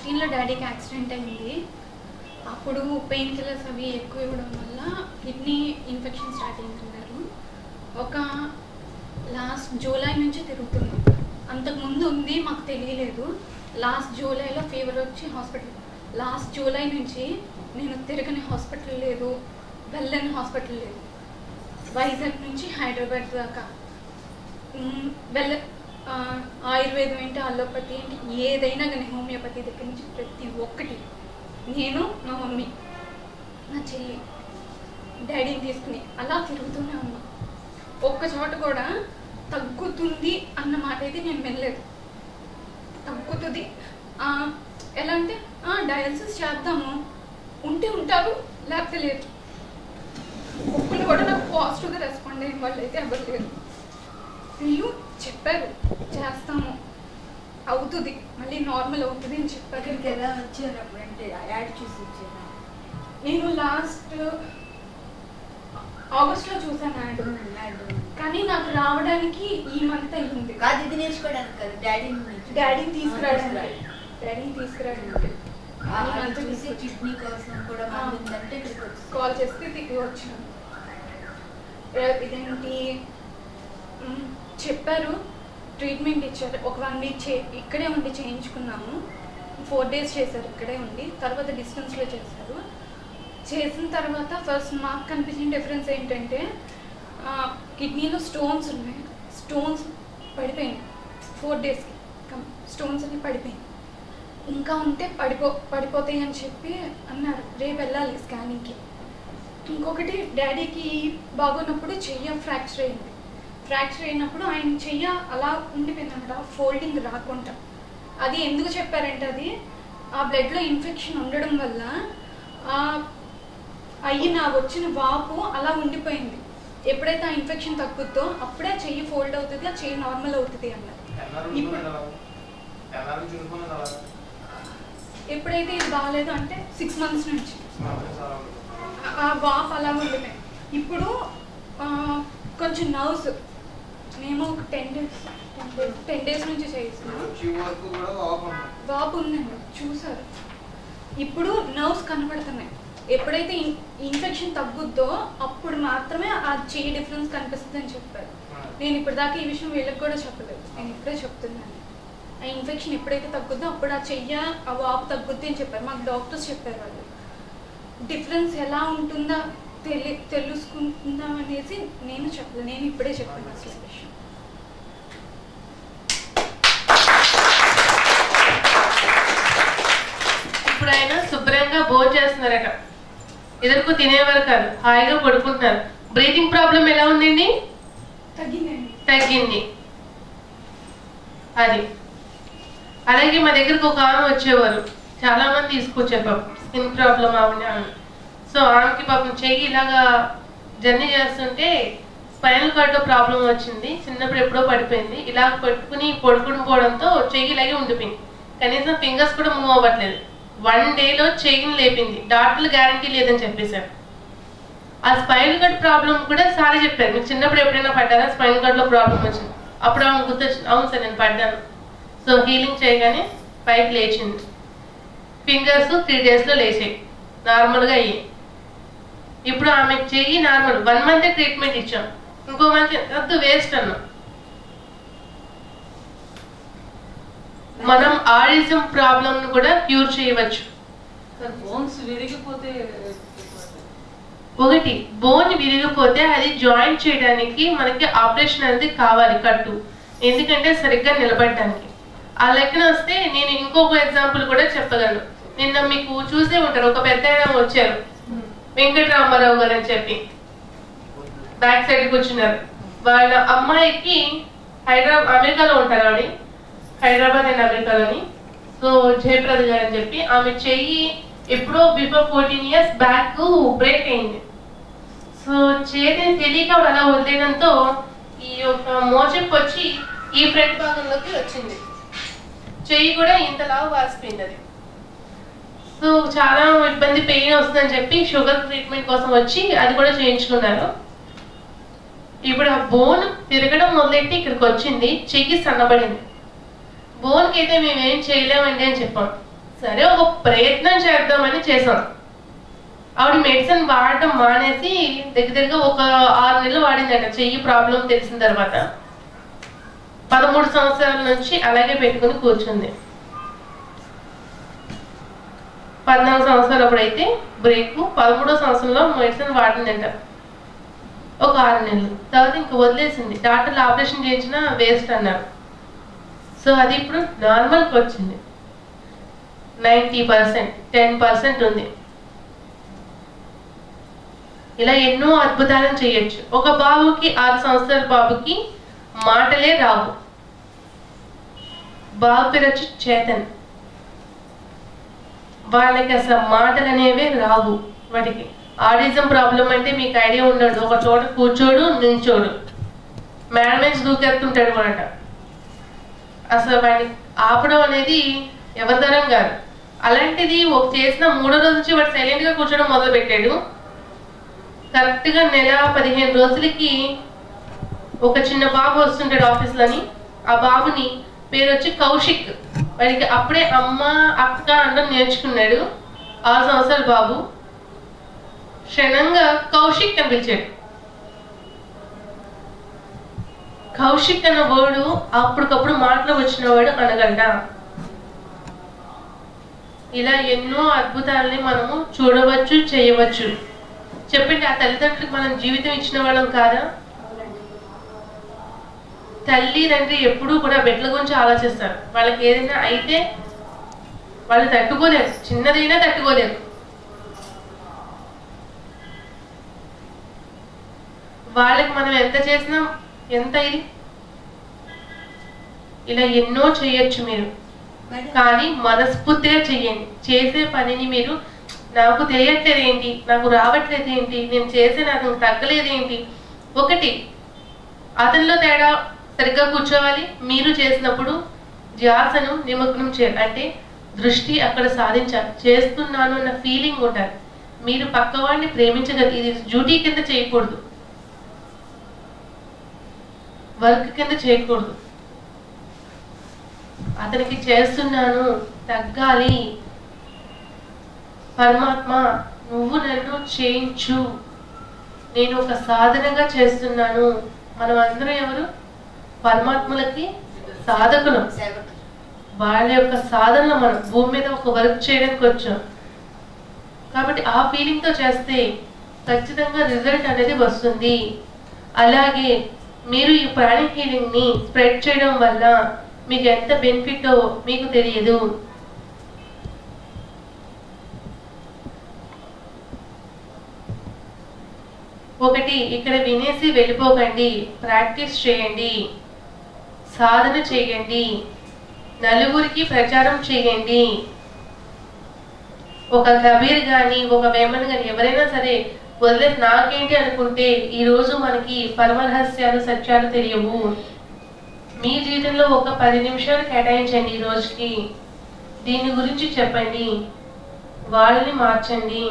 2016లో డాడీకి యాక్సిడెంట్ అయింది. అప్పుడు పెయిన్ కిల్లర్స్ అవి ఎక్కువ ఇవ్వడం వల్ల కిడ్నీ ఇన్ఫెక్షన్ స్టార్ట్ అయిందన్నారు. ఒక లాస్ట్ జూలై నుంచి తిరుగుతున్నాం. అంతకుముందు ఉంది మాకు తెలియలేదు. లాస్ట్ జూలైలో ఫీవర్ వచ్చి హాస్పిటల్, లాస్ట్ జూలై నుంచి నేను తిరగని హాస్పిటల్ లేదు, వెళ్ళని హాస్పిటల్ లేదు. వైజాగ్ నుంచి హైదరాబాద్ దాకా ఆయుర్వేదం ఏంటి, అలోపతి ఏంటి, ఏదైనా కానీ హోమియోపతి దగ్గర నుంచి ప్రతి ఒక్కటి నేను, నా మమ్మీ, నా చెల్లి, డాడీని తీసుకుని అలా తిరుగుతూనే ఉన్నా. ఒక్క చోట కూడా తగ్గుతుంది అన్న మాట అయితే నేను వెళ్ళలేదు. తగ్గుతుంది ఎలా అంటే డయాలసిస్ చేద్దాము, ఉంటే ఉంటారు లేకపోతే లేదు. ఒక్కరు కూడా నాకు పాజిటివ్గా రెస్పాండ్ అయిన వాళ్ళు అయితే ఎవరు లేరు. వీళ్ళు చెప్పారు చేస్తాము, అవుతుంది, మళ్ళీ నార్మల్ అవుతుంది అని చెప్పారు. ఎలా వచ్చారు అప్పుడంటే యాడ్ చూసి వచ్చారా? నేను లాస్ట్ ఆగస్ట్లో చూసాను యాడ్. కానీ నాకు రావడానికి ఈ మంత్ అయింది. కాదు, ఇది నేర్చుకోవడానికి కాదు, డాడీని తీసుకురావడానికి. కిడ్నీ కోసం కూడా అంటే కాల్ చేస్తే తిరిగి వచ్చాను. ఇదేంటి చెప్పారు, ట్రీట్మెంట్ ఇచ్చారు. ఒక 1 వీక్ ఇక్కడే ఉండి చేయించుకున్నాము. 4 days చేశారు ఇక్కడే ఉండి. తర్వాత డిస్టెన్స్లో చేశారు. చేసిన తర్వాత ఫస్ట్ మాకు కనిపించిన డిఫరెన్స్ ఏంటంటే కిడ్నీలో స్టోన్స్ ఉన్నాయి. స్టోన్స్ పడిపోయినాయి. 4 daysకి స్టోన్స్ అన్ని పడిపోయినాయి. ఇంకా ఉంటే పడిపోతాయి అని చెప్పి అన్నారు. రేపు వెళ్ళాలి స్కానింగ్కి. ఇంకొకటి డాడీకి బాగున్నప్పుడు చెయ్య ఫ్రాక్చర్ అయింది. ఫ్రాక్చర్ అయినప్పుడు ఆయన చెయ్య అలా ఉండిపోయిందంట, ఫోల్డింగ్ రాకుండా. అది ఎందుకు చెప్పారంటే అది ఆ బ్లడ్లో ఇన్ఫెక్షన్ ఉండడం వల్ల వచ్చిన వాపు అలా ఉండిపోయింది. ఎప్పుడైతే ఆ ఇన్ఫెక్షన్ తగ్గుద్దో అప్పుడే చెయ్యి ఫోల్డ్ అవుతుంది, ఆ చెయ్యి నార్మల్ అవుతుంది అన్నారు. ఎప్పుడైతే ఇది బాగాలేదు అంటే 6 months నుంచి ఆ వాపు అలా ఉండిపోయింది. ఇప్పుడు కొంచెం నర్వ్స్ మేము ఒక 10 days నుంచి చేస్తున్నాం. వాపు ఉందండి, చూసారు. ఇప్పుడు నర్వ్స్ కనబడుతున్నాయి. ఎప్పుడైతే ఇన్ఫెక్షన్ తగ్గుద్దో అప్పుడు మాత్రమే ఆ చెయ్యి డిఫరెన్స్ కనిపిస్తుంది అని చెప్పారు. నేను ఇప్పటిదాకా ఈ విషయం వీళ్ళకి కూడా చెప్పలేదు, నేను ఇప్పుడే చెప్తున్నాను. ఆ ఇన్ఫెక్షన్ ఎప్పుడైతే తగ్గుద్దో అప్పుడు ఆ చెయ్య ఆ వాపు తగ్గుద్ది అని చెప్పారు. మాకు డాక్టర్స్ చెప్పారు. వాళ్ళు డిఫరెన్స్ ఎలా ఉంటుందా తెలుసుకుందాం అనేసి నేను చెప్పలేదు, నేను ఇప్పుడే చెప్పాను అసలు విషయం. ఇప్పుడు ఆయన శుభ్రంగా భోజనం చేస్తున్నారట, ఎదురుకు తినేవారు కాదు, హాయిగా పడుకుంటున్నారు. బ్రీతింగ్ ప్రాబ్లం ఎలా ఉందండి? తగ్గింది. అది అలాగే మా దగ్గరకు ఒక ఆమె వచ్చేవారు, చాలా మంది తీసుకొచ్చారు పాపం, స్కిన్ ప్రాబ్లం ఆమె. సో ఆమెకి పాపం చెయ్యి ఇలాగా జర్నీ చేస్తుంటే స్పైనల్ కార్డ్లో ప్రాబ్లం వచ్చింది. చిన్నప్పుడు ఎప్పుడో పడిపోయింది. ఇలా పట్టుకుని పడుకుని పోవడంతో చెయ్యి ఇలాగే ఉండిపోయింది. కనీసం ఫింగర్స్ కూడా మూవ్ అవ్వట్లేదు. 1 dayలో చెయ్యిని లేపింది. డాక్టర్లు గ్యారంటీ లేదని చెప్పేశారు. ఆ స్పైనల్ కార్డ్ ప్రాబ్లం కూడా సారీ చెప్పారు. మీకు చిన్నప్పుడు ఎప్పుడైనా పడ్డారా స్పైనల్ కార్డ్లో ప్రాబ్లం వచ్చింది? అప్పుడు ఆమె గుర్తొచ్చింది, అవును సార్ నేను పడ్డాను. సో హీలింగ్ చేయగానే పైకి లేచింది. ఫింగర్స్ 3 daysలో లేచాయి, నార్మల్గా అయ్యాయి. ఇప్పుడు ఆమె చెయ్యి నార్మల్. 1 month ట్రీట్మెంట్ ఇచ్చాం, ఇంకో మంత్ వద్దు వేస్ట్ అన్నాం. మనం ఆరిజం ప్రాబ్లం కూడా క్యూర్ చేయవచ్చు. ఒకటి, బోన్ విరిగిపోతే అది జాయింట్ చేయడానికి మనకి ఆపరేషన్ అనేది కావాలి, కట్టు, ఎందుకంటే సరిగ్గా నిలబడడానికి. ఆ లెక్కన వస్తే నేను ఇంకొక ఎగ్జాంపుల్ కూడా చెప్పగలను. నిన్న మీకు చూసే ఉంటారు, ఒక పెద్ద ఆయన వచ్చారు, వెంకటరామారావు గారు అని చెప్పి, బ్యాక్ సైడ్ కూర్చున్నారు. వాళ్ళ అమ్మాయికి అమెరికాలో ఉంటారు ఆవిడ, హైదరాబాద్ అండ్ అమెరికాలోని. సో జయప్రద గారు అని చెప్పి, ఆమె చెయ్యి ఎప్పుడో బిఫోర్ 14 years బ్యాక్ బ్రేక్ అయింది. సో చేతిని తెలియక అలా వదిలేయడంతో ఈ యొక్క మోచెప్పు వచ్చి ఈ ఫ్రంట్ భాగంలోకి వచ్చింది. చెయ్యి కూడా ఇంతలా వాసిపోయింది అది. సో చాలా ఇబ్బంది, పెయిన్ వస్తుందని చెప్పి షుగర్ ట్రీట్మెంట్ కోసం వచ్చి అది కూడా చేయించుకున్నారు. ఇప్పుడు ఆ బోన్ తిరగడం మొదలెట్టి ఇక్కడికి వచ్చింది, చెయ్యి సన్నబడింది. బోన్కి అయితే మేము ఏం చేయలేమండి అని చెప్పాం. సరే ఒక ప్రయత్నం చేద్దామని చేసాం. ఆవిడ మెడిసిన్ వాడటం మానేసి దగ్గరగా ఒక 6 నెలలు వాడిందట. చెయ్యి ప్రాబ్లం తెలిసిన తర్వాత 13 సంవత్సరాల నుంచి అలాగే పెట్టుకుని కూర్చుంది. 14 సంవత్సరాలు అప్పుడైతే బ్రేక్, 13వ సంవత్సరంలో మెడిసిన్ వాడిందంట ఒక 6 నెలలు. తర్వాత ఇంకా వదిలేసింది. డాక్టర్లు ఆపరేషన్ చేయించినా వేస్ట్ అన్నారు. సో అది ఇప్పుడు నార్మల్కి వచ్చింది. 90%, 10% ఉంది. ఇలా ఎన్నో అద్భుతాలను చేయొచ్చు. ఒక బాబుకి 6 సంవత్సరాల బాబుకి మాటలే రావు. బాబు పేరు వచ్చి చేతన్. వాళ్ళకి అసలు మాటలు అనేవే రావు. వాటికి ఆటిజం ప్రాబ్లం అంటే మీకు ఐడియా ఉండదు. ఒక చోట కూర్చోడు, నించోడు, మేనేజ్ దూకెత్తుంటాడు అనమాట. అసలు వాడిని ఆపడం అనేది ఎవరిదరం కాదు. అలాంటిది ఒక చేసిన 3వ రోజు నుంచి వాడు సైలెంట్గా కూర్చోవడం మొదలు పెట్టాడు. కరెక్ట్గా నెల 15 రోజులకి ఒక చిన్న బాబు వస్తుంటాడు ఆఫీస్లోని. ఆ బాబుని పేరు వచ్చి కౌశిక్. వాడికి అప్పుడే అమ్మ అక్క అనడం నేర్చుకున్నాడు. 6 సంవత్సరాల బాబు. క్షణంగా కౌశిక్ అని పిలిచాడు. కౌశిక్ అన్న వర్డు అప్పటికప్పుడు మాటలు వచ్చిన వాడు అనగలడా? ఇలా ఎన్నో అద్భుతాలని మనము చూడవచ్చు, చేయవచ్చు. చెప్పండి, ఆ తల్లిదండ్రులకు మనం జీవితం ఇచ్చిన వాళ్ళం కాదా? తల్లి తండ్రి ఎప్పుడూ కూడా బిడ్డల గురించి ఆలోచిస్తారు. వాళ్ళకి ఏదైనా అయితే వాళ్ళు తట్టుకోలేరు, చిన్నదైనా తట్టుకోలేరు. వాళ్ళకి మనం ఎంత చేసినా ఎంత ఇది. ఇలా ఎన్నో చేయొచ్చు మీరు, కానీ మనస్ఫూర్తిగా చెయ్యండి. చేసే పనిని మీరు నాకు తెలియట్లేదు ఏంటి, నాకు రావట్లేదు ఏంటి, నేను చేసే నాకు తగ్గలేదు ఏంటి. ఒకటి, అతనిలో తేడా సరిగ్గా కూర్చోవాలి. మీరు చేసినప్పుడు ధ్యాసను నిమగ్నం చేయాలి. అంటే దృష్టి అక్కడ సాధించాలి. చేస్తున్నాను అన్న ఫీలింగ్ ఉండాలి. మీరు పక్కవాడిని ప్రేమించగలరు. ఇది డ్యూటీ కింద చేయకూడదు, వర్క్ కింద చేయకూడదు. అతనికి చేస్తున్నాను, తగ్గాలి. పరమాత్మ నువ్వు నన్ను చేయించు, నేను ఒక సాధనగా చేస్తున్నాను. మనం అందరం ఎవరు? పరమాత్మలకి సాధకులం. వాళ్ళ యొక్క సాధనలో మనం భూమి మీద ఒక వర్క్ చేయడానికి వచ్చాం. కాబట్టి ఆ ఫీలింగ్తో చేస్తే ఖచ్చితంగా రిజల్ట్ అనేది వస్తుంది. అలాగే మీరు ఈ ప్రాణిక్ హీలింగ్ని స్ప్రెడ్ చేయడం వల్ల మీకు ఎంత బెనిఫిటో మీకు తెలియదు. ఒకటి, ఇక్కడ వినేసి వెళ్ళిపోకండి. ప్రాక్టీస్ చేయండి, సాధన చేయండి, నలుగురికి ప్రచారం చేయండి. ఒక కబీర్ కానీ ఒక వేమన్ కానీ ఎవరైనా సరే వదిలేసి నాకేంటి అనుకుంటే ఈరోజు మనకి పరమరహస్యాలు, సత్యాలు తెలియవు. మీ జీవితంలో ఒక 10 నిమిషాలు కేటాయించండి ఈ రోజుకి. దీని గురించి చెప్పండి, వాళ్ళని మార్చండి.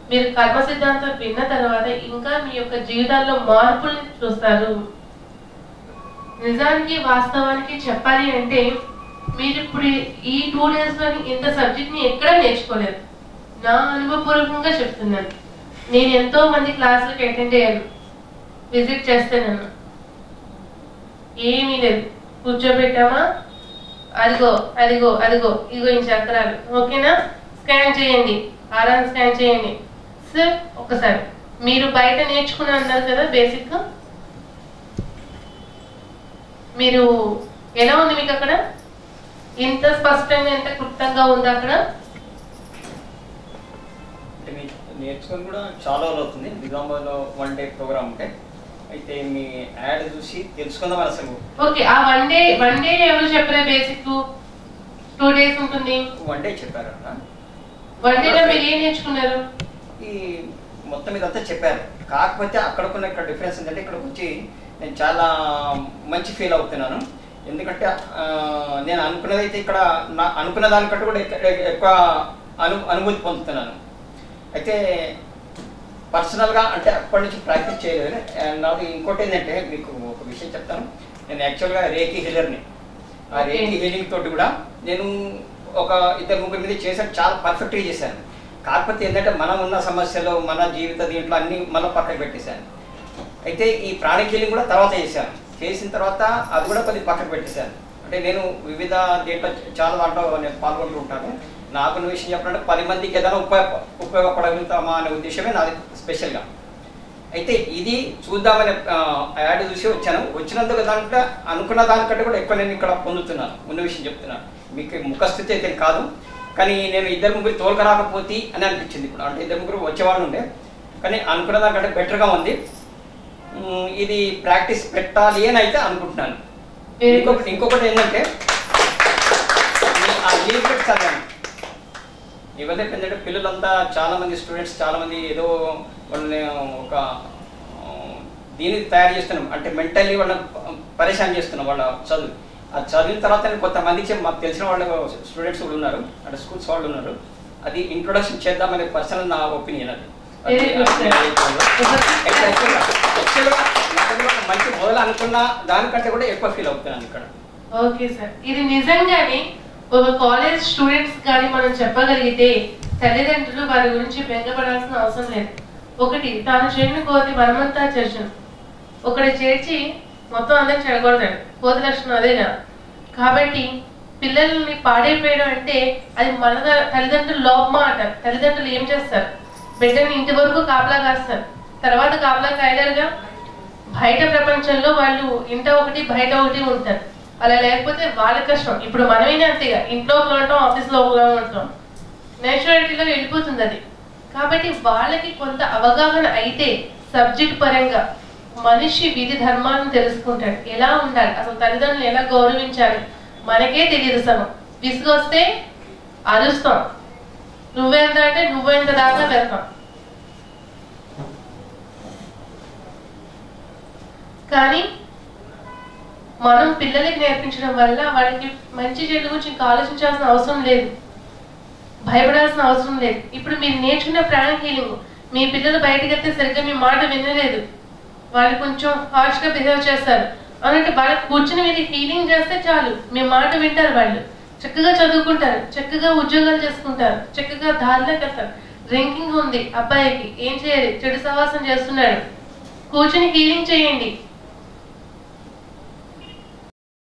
మీరు కర్మ సిద్ధాంతం విన్న తర్వాత ఇంకా మీ యొక్క జీవితాల్లో మార్పుల్ని చూస్తారు. నిజానికి వాస్తవానికి చెప్పాలి అంటే మీరు ఇప్పుడు ఈ 2 డేస్లోని ఇంత సబ్జెక్ట్ని ఎక్కడా నేర్చుకోలేదు. నా అనుభవపూర్వకంగా చెప్తున్నాను. నేను ఎంతో మంది క్లాసులకు అటెండ్ అయ్యాను, విజిట్ చేస్తాను. ఏమీ లేదు, కూర్చోబెట్టామా, అదిగో అదిగో అదిగో ఇదిగో ఈ చక్రాలు, ఓకేనా, స్కాన్ చేయండి, ఆరాన్ని స్కాన్ చేయండి. సార్ ఒకసారి మీరు బయట నేర్చుకుని అన్నారు కదా బేసిక్, మీరు ఎలా ఉంది మీకు అక్కడ? ఎంత స్పష్టంగా, ఎంత క్లుప్తంగా ఉంది అక్కడ? నేర్చుకొని కూడా చాలా రోజులు అవుతుంది. నిజామాబాద్లో 1 డే ప్రోగ్రామ్ ఉంటే అయితే మీ యాడ్ చూసి తెలుసుకుందాం అసలు. ఓకే, ఆ వన్ డే ఎవరు చెప్పారు? బేసిక్ 2 డేస్ ఉంటుంది. 1 డే చెప్పారు అన్న. 1 డేలో మీరు ఏం నేర్చుకున్నారు? ఈ మొత్తం ఇదంతా చెప్పారు. కాకపోతే అక్కడకున్న ఇక్కడ డిఫరెన్స్ ఏంటంటే ఇక్కడికి వచ్చి నేను చాలా మంచి ఫీల్ అవుతున్నాను. ఎందుకంటే నేను అనుకున్నది అయితే ఇక్కడ నా అనుకున్న దానికంటే కూడా ఎక్కువ అనుభూతి పొందుతున్నాను. అయితే పర్సనల్గా అంటే అప్పటి నుంచి ప్రాక్టీస్ చేయలేదు. నాకు ఇంకోటి ఏంటంటే మీకు ఒక విషయం చెప్తాను. నేను యాక్చువల్గా రేకి హీలర్ని. ఆ రేకి హీలింగ్ తోటి కూడా నేను ఒక ఇద్దరు ముగ్గురు మీద చేశాను, చాలా పర్ఫెక్ట్గా చేశాను. కాకపోతే ఏంటంటే మనం ఉన్న సమస్యలు మన జీవిత దీంట్లో అన్నీ మళ్ళీ పక్కకు పెట్టేశాను. అయితే ఈ ప్రాణిక్ హీలింగ్ కూడా తర్వాత చేశాను. చేసిన తర్వాత అది కూడా కొద్దిగా పక్కకు పెట్టేశాను. అంటే నేను వివిధ దీంట్లో చాలా దాంట్లో నేను పాల్గొంటూ ఉంటాను. నాకున్న విషయం చెప్పాలంటే 10 మందికి ఏదైనా ఉపయోగపడగలుగుతామా అనే ఉద్దేశమే నాది స్పెషల్గా. అయితే ఇది చూద్దామనే యాడ్ చూసి వచ్చాను. వచ్చినందుకు దాంట్లో అనుకున్న దానికంటే కూడా ఎక్కువ నేను ఇక్కడ పొందుతున్నాను. ఉన్న విషయం చెప్తున్నాను. మీకు ముఖస్థితి అయితే కాదు, కానీ నేను ఇద్దరు ముగ్గురు తోలుకరాకపోతే అని అనిపించింది. ఇప్పుడు అంటే ఇద్దరు ముగ్గురు వచ్చేవాళ్ళు ఉండే, కానీ అనుకున్న దానికంటే బెటర్గా ఉంది. ఇది ప్రాక్టీస్ పెట్టాలి అని అయితే అనుకుంటున్నాను. ఇంకొకటి ఏంటంటే ఆ లీఫ్లెట్స్ చదివాను. ఇవన్నీ ఏంటంటే పిల్లలంతా చాలామంది స్టూడెంట్స్ చాలామంది ఏదో వాళ్ళని ఒక దీన్ని తయారు చేస్తున్నాం, అంటే మెంటల్లీ వాళ్ళని పరేషాన్ చేస్తున్నాం వాళ్ళ చదువు. అది చదివిన తర్వాత కొంతమందికి మాకు తెలిసిన వాళ్ళు స్టూడెంట్స్ కూడా ఉన్నారు, అంటే స్కూల్స్ వాళ్ళు ఉన్నారు. అది ఇంట్రొడక్షన్ చేద్దామనే పర్సనల్ నా ఒపీనియన్. అది యాక్చువల్గా మంచి మొదలు అనుకున్న దానికంటే కూడా ఎక్కువ ఫీల్ అవుతున్నాను ఇక్కడ. ఓకే సార్, ఇది నిజంగానే ఒక కాలేజ్ స్టూడెంట్స్ కానీ మనం చెప్పగలిగితే తల్లిదండ్రులు వారి గురించి బెంగపడాల్సిన అవసరం లేదు. ఒకటి, తాను చేరిన కోతి మనమంతా చేర్చను. ఒకటి చేర్చి మొత్తం అందరికి చెడగొడతాడు. కోతి లక్షణం అదేగా. కాబట్టి పిల్లల్ని పాడైపోయడం అంటే అది మన తల్లిదండ్రులు లోపమా అంటారు. తల్లిదండ్రులు ఏం చేస్తారు? బిడ్డని ఇంటి వరకు కాపలా కాస్తారు, తర్వాత కాపలా కాయలేరుగా. బయట ప్రపంచంలో వాళ్ళు ఇంట ఒకటి బయట ఒకటి ఉంటారు. అలా లేకపోతే వాళ్ళ కష్టం. ఇప్పుడు మనమైనా అంతేగా, ఇంట్లో ఒకలా ఉంటాం, ఆఫీస్లో ఒకలా ఉంటాం, నేచురాలిటీలో వెళ్ళిపోతుంది అది. కాబట్టి వాళ్ళకి కొంత అవగాహన అయితే సబ్జెక్ట్ పరంగా మనిషి విధి ధర్మాలను తెలుసుకుంటాడు. ఎలా ఉండాలి, అసలు తల్లిదండ్రులు ఎలా గౌరవించాలి మనకే తెలియదు. సగం విసుగొస్తే అరుస్తాం, నువ్వెంత అంటే నువ్వెంత దాకా వెళ్తాం. కానీ మనం పిల్లలకి నేర్పించడం వల్ల వాళ్ళకి మంచి చెడు గురించి ఇంకా ఆలోచించాల్సిన అవసరం లేదు, భయపడాల్సిన అవసరం లేదు. ఇప్పుడు మీరు నేర్చుకున్న ప్రాణిక్ హీలింగ్, మీ పిల్లలు బయటకు వెళ్తే సరిగ్గా మీ మాట వినలేదు, వాళ్ళు కొంచెం హార్ష్గా బిహేవ్ చేస్తారు అన్నట్టు వాళ్ళకి కూర్చుని మీరు హీలింగ్ చేస్తే చాలు, మీ మాట వింటారు. వాళ్ళు చక్కగా చదువుకుంటారు, చక్కగా ఉద్యోగాలు చేసుకుంటారు, చక్కగా దారిలోకి వెళ్తారు. డ్రింకింగ్ ఉంది అబ్బాయికి, ఏం చేయాలి? చెడు సహవాసం చేస్తున్నాడు, కూర్చుని హీలింగ్ చేయండి.